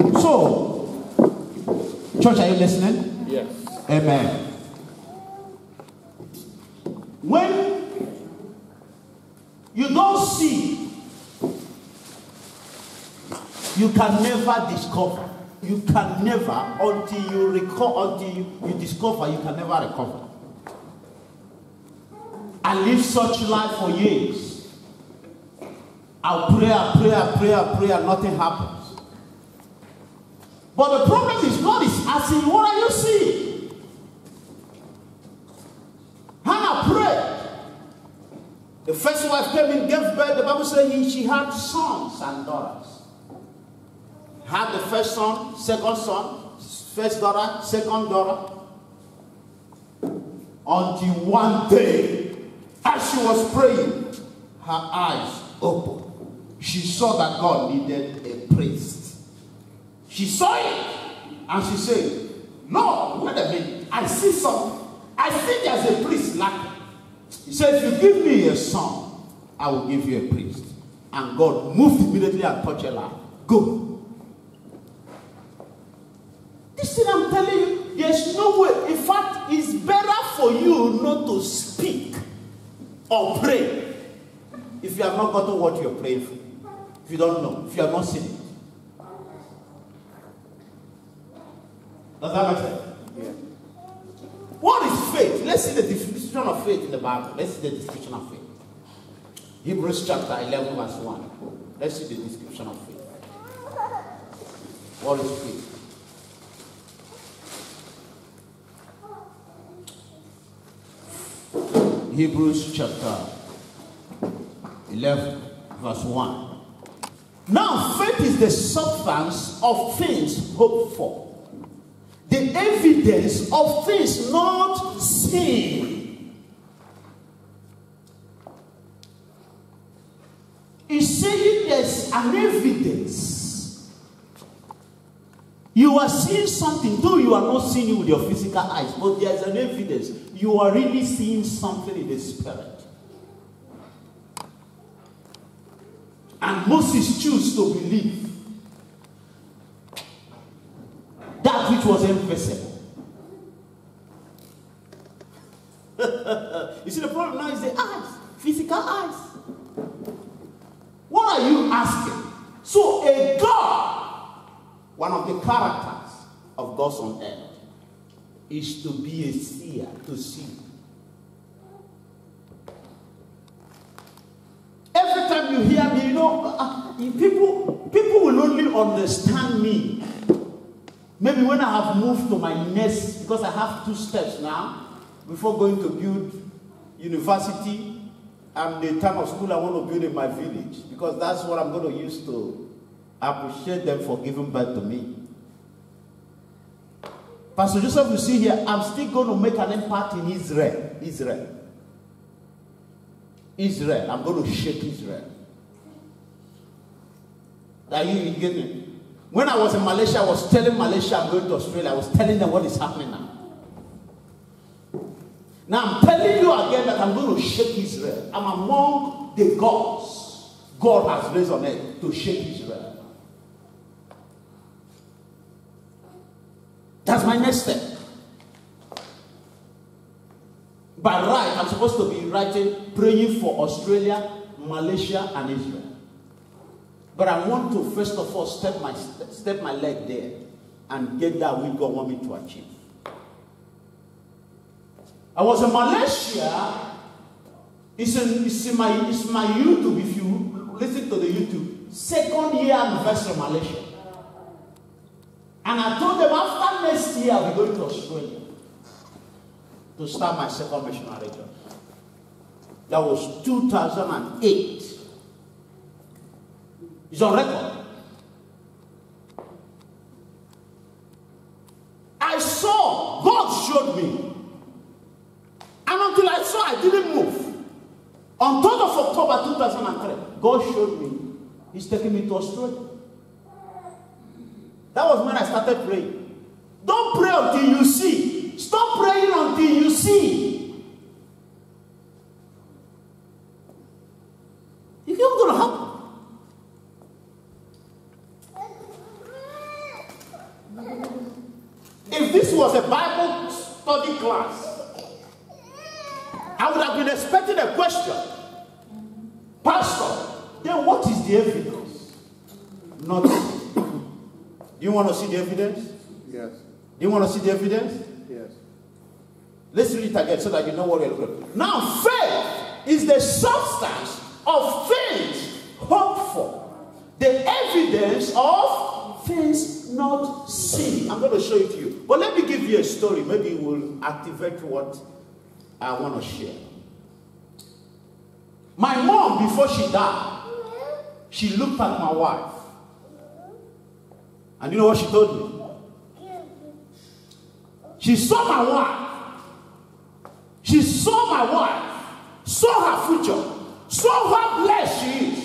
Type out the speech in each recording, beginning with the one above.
So, church, are you listening? Yes. Amen. When you don't see, you can never discover. You can never, until you recover, until you discover, you can never recover. I live such life for years. I'll pray, and nothing happens. But the problem is, God is asking, what are you seeing? Hannah prayed. The first wife came in, gave birth. The Bible says she had sons and daughters. Had the first son, second son, first daughter, second daughter. Until one day, as she was praying, her eyes opened. She saw that God needed a priest. She saw it, and she said, "Lord, wait a minute. I see something. I think there's a priest lacking." He said, "If you give me a son, I will give you a priest." And God moved immediately and touched her life. Go. This thing I'm telling you, there's no way. In fact, it's better for you not to speak or pray if you have not gotten what you're praying for. If you don't know, if you have not seen it. Does that make sense? Yeah. What is faith? Let's see the definition of faith in the Bible. Let's see the description of faith. Hebrews chapter 11 verse 1. Let's see the description of faith. What is faith? Hebrews chapter 11 verse 1. Now faith is the substance of things hoped for, the evidence of things not seen. He's saying there's an evidence. You are seeing something, though you are not seeing it with your physical eyes, but there's an evidence. You are really seeing something in the spirit. And Moses chose to believe that which was invisible. You see, the problem now is the eyes, physical eyes. What are you asking? So a God, one of the characters of God's on earth, is to be a seer, to see. Every time you hear me, you know, people will only understand me. Maybe when I have moved to my next, because I have 2 steps now, before going to build university, and the type of school I want to build in my village, because that's what I'm going to use to appreciate them for giving birth to me. Pastor Joseph, you see here, I'm still going to make an impact in Israel. I'm going to shake Israel. Are you getting it? When I was in Malaysia, I was telling Malaysia I'm going to Australia. I was telling them what is happening now. Now I'm telling you again that I'm going to shake Israel. I'm among the gods God has raised on earth to shake Israel. That's my next step. By right, I'm supposed to be praying for Australia, Malaysia, and Israel. But I want to first of all step my leg there and get that which God wants me to achieve. I was in Malaysia. It's my YouTube. If you listen to the YouTube, 2nd year anniversary of Malaysia. And I told them after next year I'll be going to Australia to start my 2nd missionary job. That was 2008. It's on record. I saw, God showed me. And until I saw, I didn't move. On 3rd of October 2003, God showed me. He's taking me to Australia. That was when I started praying. Don't pray until you see. Stop praying until you see. It's not going to happen. If this was a Bible study class, I would have been expecting a question. Pastor, then what is the evidence? Nothing. Do you want to see the evidence? Yes. Do you want to see the evidence? Yes. Let's read it again so that you know what we're looking at. Now, faith is the substance of things hoped for, the evidence of things not seen. I'm going to show it to you. But let me give you a story. Maybe it will activate what I want to share. My mom, before she died, she looked at my wife. And you know what she told me? She saw my wife. She saw my wife. Saw her future. Saw how blessed she is.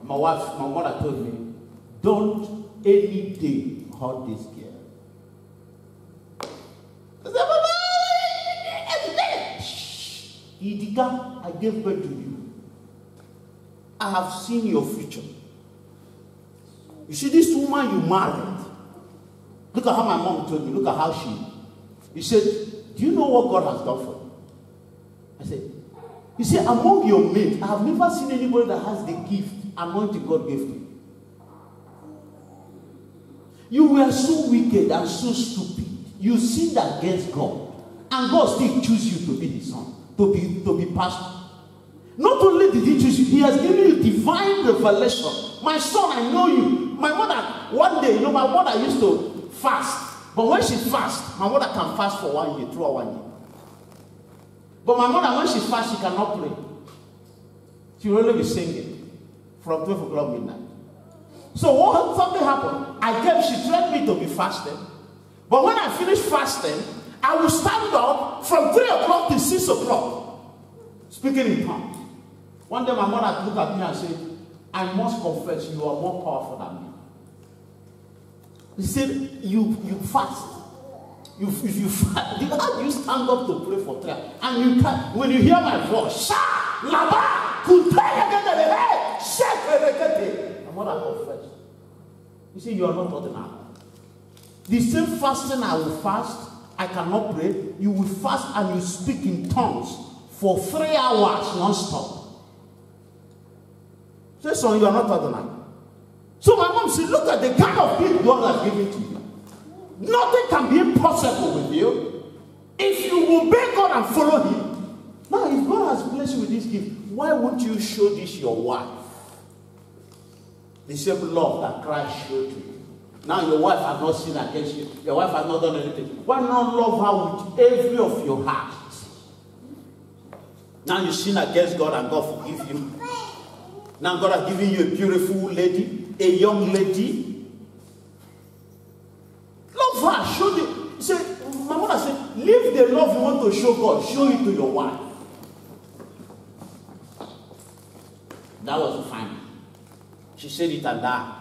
My mother told me, don't any day hurt this girl. I said, Mama, Idika, I gave birth to you. I have seen your future. You see this woman you married. Look at how my mom told me. Look at how he said, do you know what God has done for you? I said, you see, among your mates, I have never seen anybody that has the gift, anointing God gave to you. You were so wicked and so stupid. You sinned against God. And God still chose you to be his son, to be pastor. Not only did he choose you, he has given you divine revelation. My son, I know you. My mother, one day, my mother used to fast. But when she fasts, my mother can fast for 1 year, throughout 1 year. But my mother, when she fasts, she cannot pray. She will only be singing from 12 o'clock midnight. So what something happened? She trained me to be fasting. But when I finished fasting, I will stand up from 3 o'clock to 6 o'clock, speaking in tongues. One day my mother looked at me and said, I must confess you are more powerful than me. He said, you fast. If you fast, how do you stand up to pray for 3 hours? And you can't, when you hear my voice, my mother confessed. You see, you are not ordinary. The same fasting I will fast, I cannot pray. You will fast and you speak in tongues for 3 hours non-stop. Say, son, you are not ordinary. So my mom said, look at the kind of gift God has given to you. Nothing can be impossible with you if you obey God and follow him. Now, if God has blessed you with this gift, why won't you show this your wife? The same love that Christ showed to you. Now your wife has not sinned against you. Your wife has not done anything. Why not love her with every of your heart? Now you sin against God and God forgive you. Now God has given you a beautiful lady, a young lady. Love her. Show the. Say, my mother said, leave the love you want to show God. Show it to your wife. That was the final. She said it and that.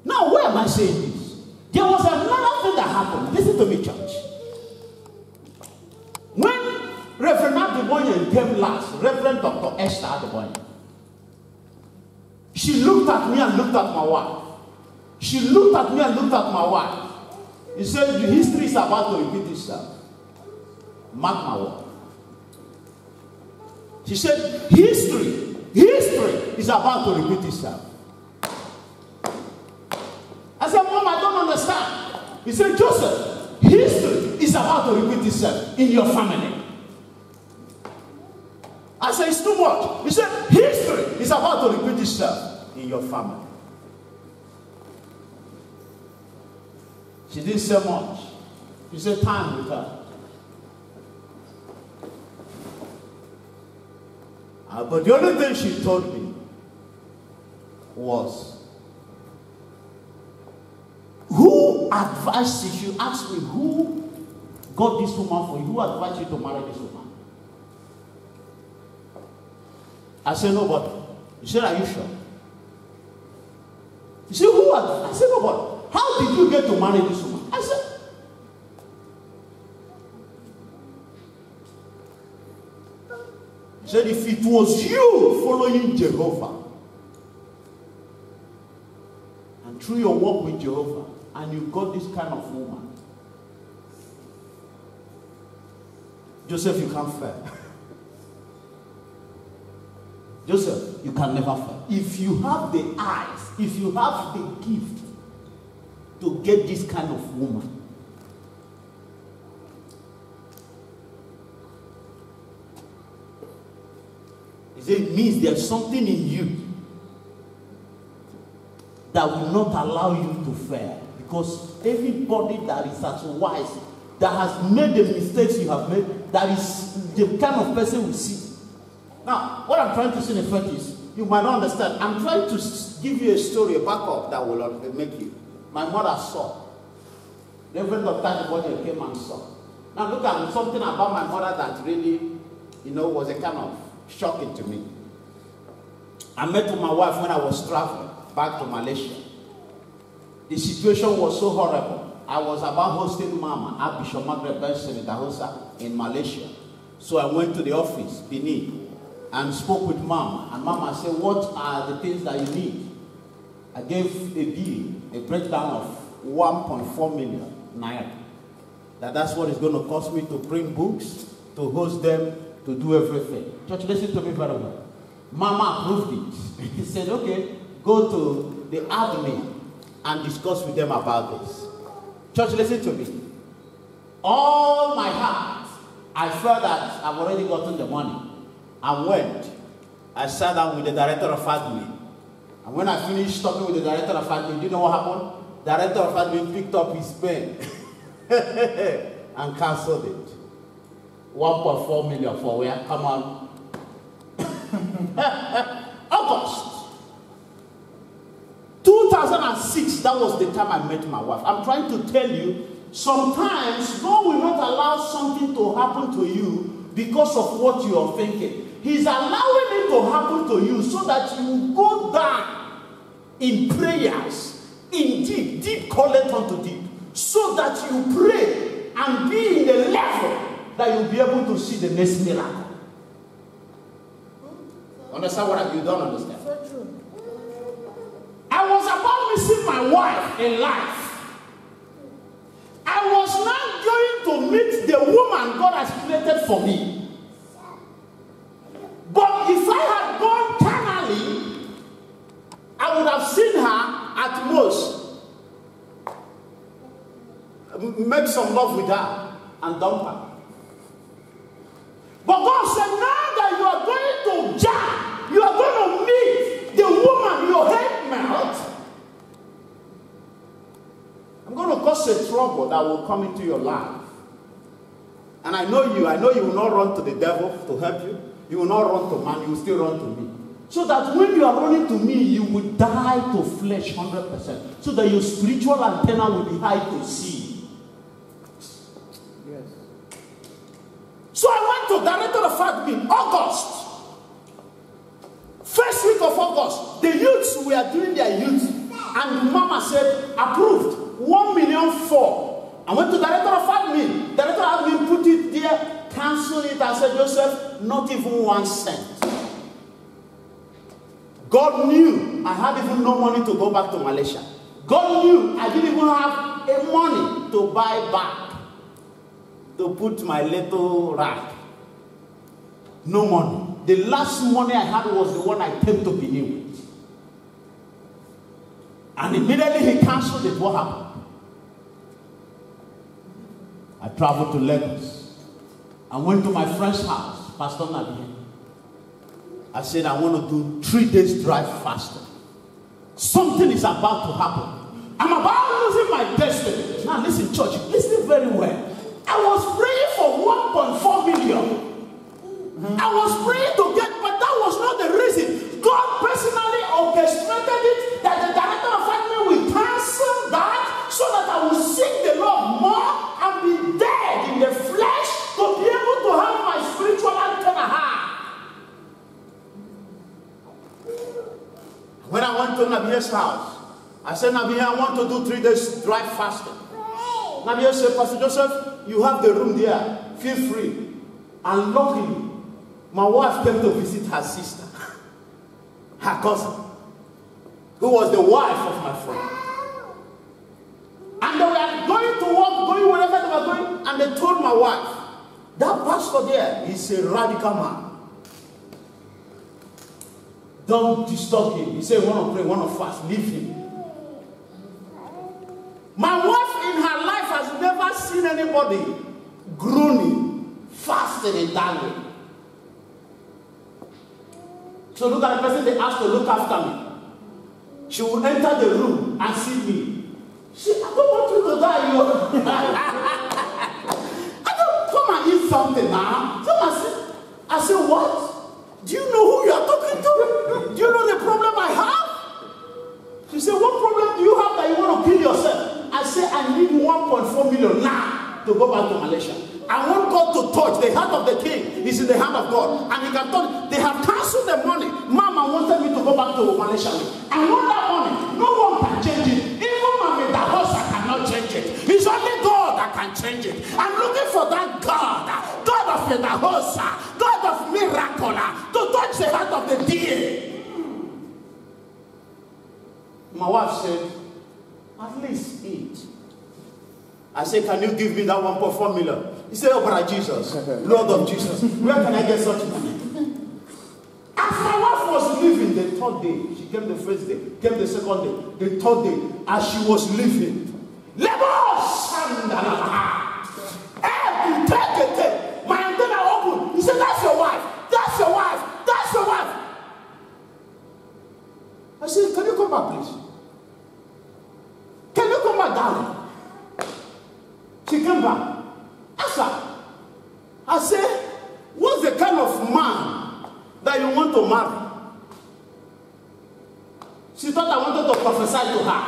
Now, why am I saying this? There was another thing that happened. Listen to me, church. When Reverend Adeboye came last, Reverend Dr. Esther Adeboye, she looked at me and looked at my wife. She looked at me and looked at my wife. He said, the history is about to repeat itself. Mark my word. She said, history is about to repeat itself. I said, Mom, I don't understand. He said, Joseph, history is about to repeat itself in your family. I said, it's too much. He said, history is about to repeat itself in your family. She didn't say much. She said, time will come. But the only thing she told me was, who advised you? She asked me, who got this woman for you? Who advised you to marry this woman? I said, nobody. She said, are you sure? She said, who advised? I said, nobody. How did you get to marry this woman? I said, she said, if it was you following Jehovah, and through your walk with Jehovah, and you got this kind of woman, Joseph, you can't fail. Joseph, you can never fail. If you have the eyes, if you have the gift to get this kind of woman, it means there's something in you that will not allow you to fail. Because everybody that is as wise, that has made the mistakes you have made, that is the kind of person we see. Now, what I'm trying to say in effect is, you might not understand. I'm trying to give you a story, a backup that will make you. My mother saw. Reverend Dr. Nibonye came and saw. Now look at something about my mother that really, was a kind of shocking to me. I met with my wife when I was traveling back to Malaysia. The situation was so horrible. I was about hosting Mama at Bishop Margaret Benson in Dahosa in Malaysia. So I went to the office, Benin, and spoke with Mama. And Mama said, what are the things that you need? I gave a bill, a breakdown of 1.4 million naira. That's what it's going to cost me to print books, to host them, to do everything. Church, listen to me very well. Mama approved it. He said, okay, go to the admin and discuss with them about this. Church, listen to me. All my heart, I felt that I've already gotten the money. I went. I sat down with the director of admin. And when I finished talking with the director of admin, do you know what happened? The director of admin picked up his pen and cancelled it. 1.4 million for where? Come on. August 2006, that was the time I met my wife. I'm trying to tell you, sometimes God will not allow something to happen to you because of what you are thinking. He's allowing it to happen to you so that you go down in prayers, in deep calleth unto deep, so that you pray and be in the level that you'll be able to see the next miracle. Understand what you don't understand? So true. I was about missing my wife in life. I was not going to meet the woman God has created for me. But if I had gone carnally, I would have seen her at most, make some love with her and dump her. But God said, now that you are going to jump, you are going to meet the woman your head melt, I'm going to cause a trouble that will come into your life. And I know you will not run to the devil to help you. You will not run to man, you will still run to me. So that when you are running to me, you will die to flesh 100%. So that your spiritual antenna will be high to see. Yes. So I went to director of admin, August. First week of August, the youths were doing their youth. And Mama said, approved, 1.4 million. I went to director of admin. Director of admin put it there, cancelled it, and said, Joseph, not even 1 cent. God knew I had even no money to go back to Malaysia. God knew I didn't even have a money to buy back, to put my little rag. No money. The last money I had was the one I came to Benin with. And immediately he cancelled it. What happened? I traveled to Lagos. I went to my friend's house, Pastor Nabi. I said, I want to do 3 days drive fasting. Something is about to happen. I'm about losing my destiny. Now listen, church, listen very well. I was praying for 1.4 million. I was praying to get, but that was not the reason. God personally orchestrated it that the director of admin will cancel that so that I will seek the Lord more and be dead in the flesh to be able to have my spiritual antenna high. When I went to Nabia's house, I said, Nabia, I want to do 3 days dry fasting. Nabia said, Pastor Joseph, you have the room there. Feel free. And luckily, my wife came to visit her sister, her cousin, who was the wife of my friend. they were going to work, going wherever they were going, and they told my wife, that pastor there is a radical man. Don't disturb him. He said, want to pray, want to fast, leave him. My wife in her life has never seen anybody groaning, fasting in that way. So look at the person they asked to look after me. She will enter the room and see me. She, I don't want you to die, you. I don't come and eat something now. So I said, what? Do you know who you are talking to? Do you know the problem I have? She said, what problem do you have that you want to kill yourself? I said, I need 1.4 million now to go back to Malaysia. I want God to touch. The heart of the king is in the hand of God. And he can touch. They have cancelled the money. Mama wanted me to go back to Malaysia. I want that money. No one can change it. Even Mama Dahosa cannot change it. It's only God that can change it. I'm looking for that God. God of the Dahosa. God of miracle. To touch the heart of the deer. My wife said, at least eat. I said, can you give me that 1.4 million? He said, oh, brother Jesus, Lord of Jesus, where can I get such money? As my wife was leaving the third day, she came the first day, came the second day, the third day, as she was leaving, my antenna opened. He said, that's your wife, that's your wife, that's your wife. I said, can you come back, please? Can you come back, darling? She came back. I said, what's the kind of man that you want to marry? She thought I wanted to prophesy to her.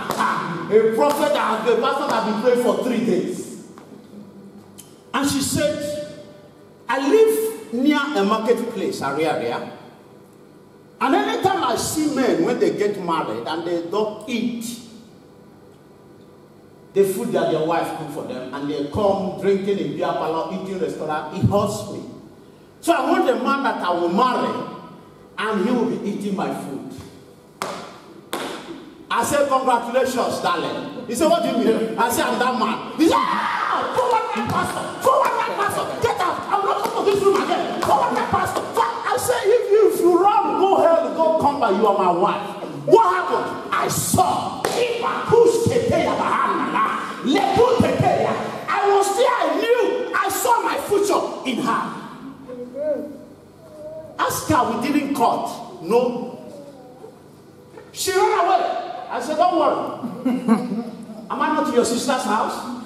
A prophet that the pastor that been praying for 3 days. And she said, I live near a marketplace, area. And anytime I see men when they get married and they don't eat the food that their wife cook for them, and they come drinking in beer parlor, eating restaurant, it hurts me. So I want a man that I will marry, and he will be eating my food. I said, congratulations, darling. He said, what do you mean? I said, I'm that man. He said, forward that pastor, forward that pastor, get out. I'm not coming to this room again. Forward that pastor. I said, if you run, go hell, go come back, you are my wife. What happened? I saw. I was there, I knew, I saw my future in her. Ask her, we didn't cut. No. She ran away. I said, don't worry. Am I not to your sister's house?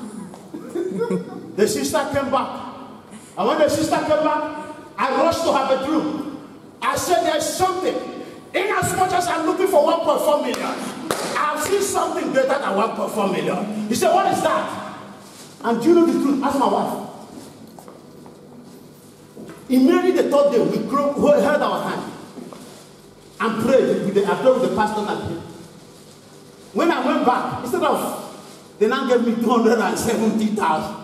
The sister came back. And when the sister came back, I rushed to her bedroom. I said, there's something. In as much as I'm looking for 1.4 million, I've seen something greater than 1.4 million. He said, what is that? And do you know the truth? Ask my wife. Immediately the third day, we held our hand and prayed with the pastor and him. When I went back, instead of, they now gave me 270,000.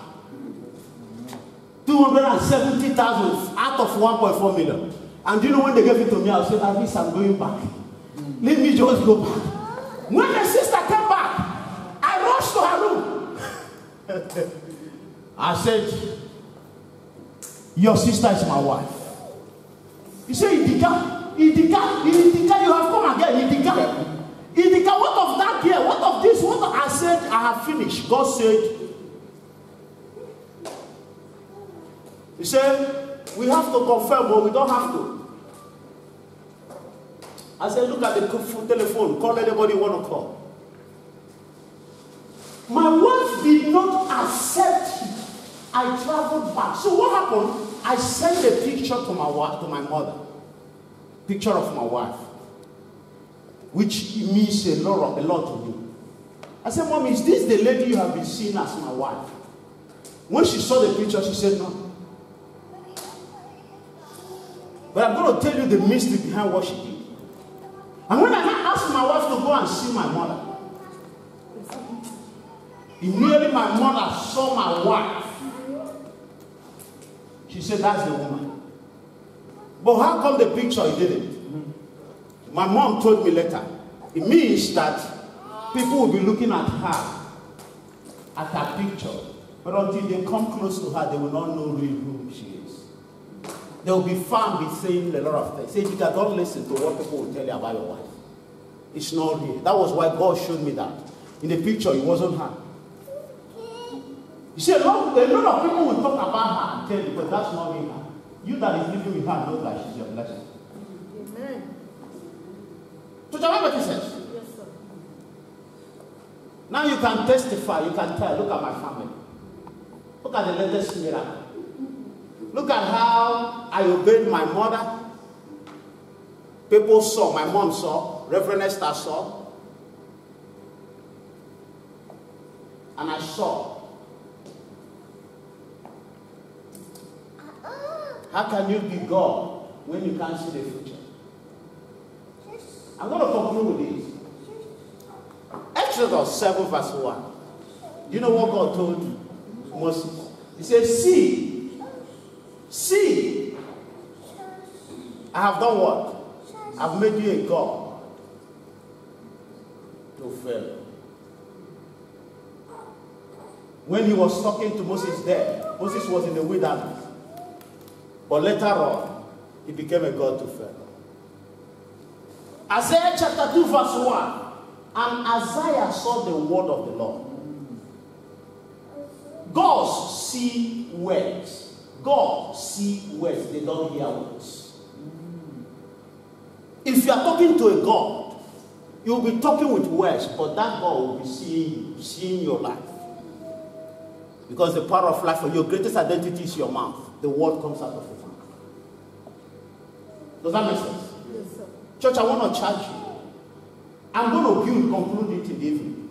270,000 out of 1.4 million. And do you know when they gave it to me, I said, at least I'm going back. Let me just go back. When the sister came back, I rushed to her room. I said, your sister is my wife. He said, Idika, you have come again, Idika, what of that here? What of this? What of? I said, I have finished. God said, he said, we have to confirm, but we don't have to. I said, look at the telephone. Call anybody you want to call. My wife did not accept it. I traveled back. So what happened? I sent a picture to my wife, to my mother. Picture of my wife. Which means a lot to me. I said, Mom, is this the lady you have been seeing as my wife? When she saw the picture, she said, no. But I'm going to tell you the mystery behind what she did. And when I asked my wife to go and see my mother, immediately my mother saw my wife. She said, that's the woman. But how come the picture he didn't? My mom told me later. It means that people will be looking at her at her picture. But until they come close to her, they will not know really who she is. They will be found be saying a lot of things. Say, you don't listen to what people will tell you about your wife. It's not real. That was why God showed me that. In the picture, it wasn't her. You see, a lot of people will talk about her and tell you, but that's not really her. You that is living with her knows that she's your blessing. Amen. So, do you know what he says? Yes, sir. Now you can testify, you can tell, look at my family. Look at the latest miracle. Look at how I obeyed my mother. People saw, my mom saw, Reverend Esther saw. And I saw. How can you be God when you can't see the future? I'm going to conclude with this. Exodus 7 verse 1. You know what God told Moses? He said, see, I have done what? I've made you a God to Pharaoh. When he was talking to Moses there, Moses was in the wilderness. But later on, he became a God to Pharaoh. Isaiah chapter 2 verse 1. And Isaiah saw the word of the Lord. God see words. God see words. They don't hear words. If you are talking to a God, you'll be talking with words, but that God will be seeing you, seeing your life. Because the power of life, your greatest identity is your mouth. The word comes out of your mouth. Does that make sense? Yes, sir. Church, I want to charge you. I'm going to conclude it in the evening.